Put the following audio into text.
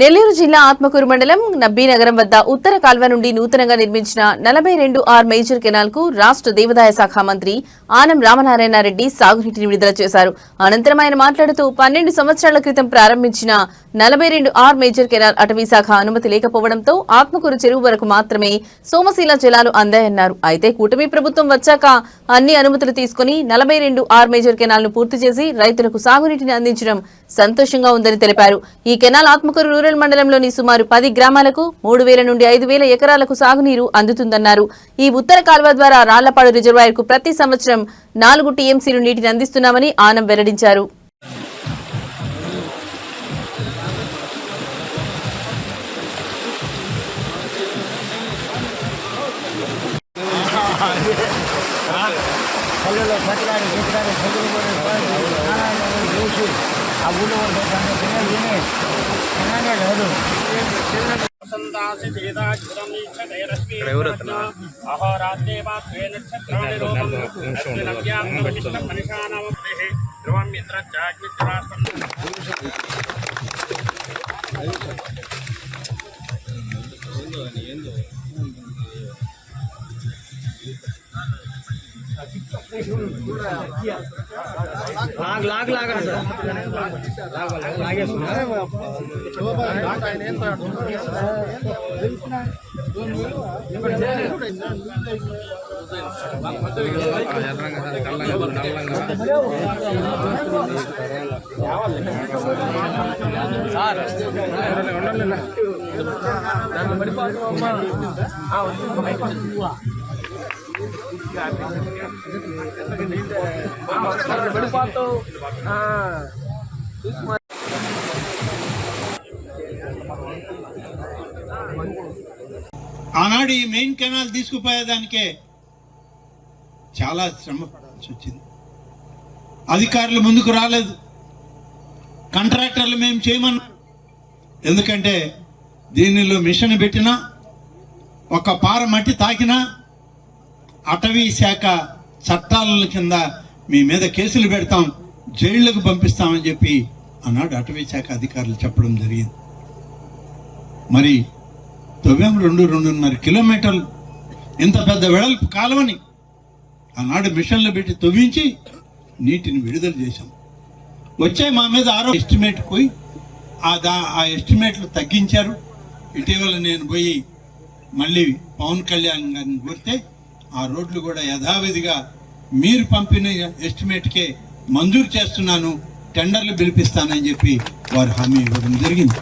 నెల్లూరు జిల్లా ఆత్మకూరు మండలం నబ్బీనగరం వద్ద ఉత్తర కాల్వ నుండి నూతనంగా నిర్మించిన 42R మేజర్ కెనాల్ కు రాష్ట్ర దేవాదాయ శాఖ మంత్రి ఆనం రామనారాయణ రెడ్డి సాగునీటిని విడుదల చేశారు. అనంతరం ఆయన మాట్లాడుతూ 12 సంవత్సరాల క్రితం ప్రారంభించిన 42R మేజర్ కెనాల్ అటవీ శాఖ అనుమతి లేకపోవడంతో ఆత్మకూరు చెరువు వరకు మాత్రమే సోమశీల జలాలు అందాయన్నారు. అయితే కూటమి ప్రభుత్వం వచ్చాక అన్ని అనుమతులు తీసుకుని 42R మేజర్ కెనాల్ ను పూర్తి చేసి రైతులకు సాగునీటిని అందించడం సంతోషంగా ఉందని తెలిపారు. ఈ కెనాల్ ఆత్మకూరు రూరల్ మండలంలోని సుమారు 10 గ్రామాలకు 3000 నుండి 5000 ఎకరాలకు సాగునీరు అందుతుందన్నారు. ఈ ఉత్తర కాల్వ ద్వారా రాళ్లపాడు రిజర్వాయర్ కు ప్రతి సంవత్సరం 4 టీఎంసీలు నీటిని అందిస్తున్నామని ఆనం వెల్లడించారు. ఆనాడు ఈ మెయిన్ కెనాల్ తీసుకుపోయేదానికే చాలా శ్రమ పడాల్సి వచ్చింది. అధికారులు ముందుకు రాలేదు, కాంట్రాక్టర్లు మేము చేయమన్నారు. ఎందుకంటే దీనిలో మిషన్ పెట్టినా, ఒక పార మట్టి తాకినా అటవీ శాఖ చట్టాల కింద మీ మీద కేసులు పెడతాం, జైళ్లకు పంపిస్తామని చెప్పి ఆనాడు అటవీ శాఖ అధికారులు చెప్పడం జరిగింది. మరి తవ్వాం 2-2.5 కిలోమీటర్లు ఇంత పెద్ద వెడల్పు కాలువని ఆనాడు మిషన్లు పెట్టి తవ్వించి నీటిని విడుదల చేశాం. వచ్చే మా మీద ఎస్టిమేట్ పోయి ఆ ఎస్టిమేట్లు తగ్గించారు. ఇటీవల నేను పోయి మళ్ళీ పవన్ కళ్యాణ్ గారిని కోరితే ఆ రోడ్లు కూడా యథావిధిగా మీరు పంపిన ఎస్టిమేట్కే మంజూరు చేస్తున్నాను, టెండర్లు పిలిపిస్తానని చెప్పి వారు హామీ ఇవ్వడం జరిగింది.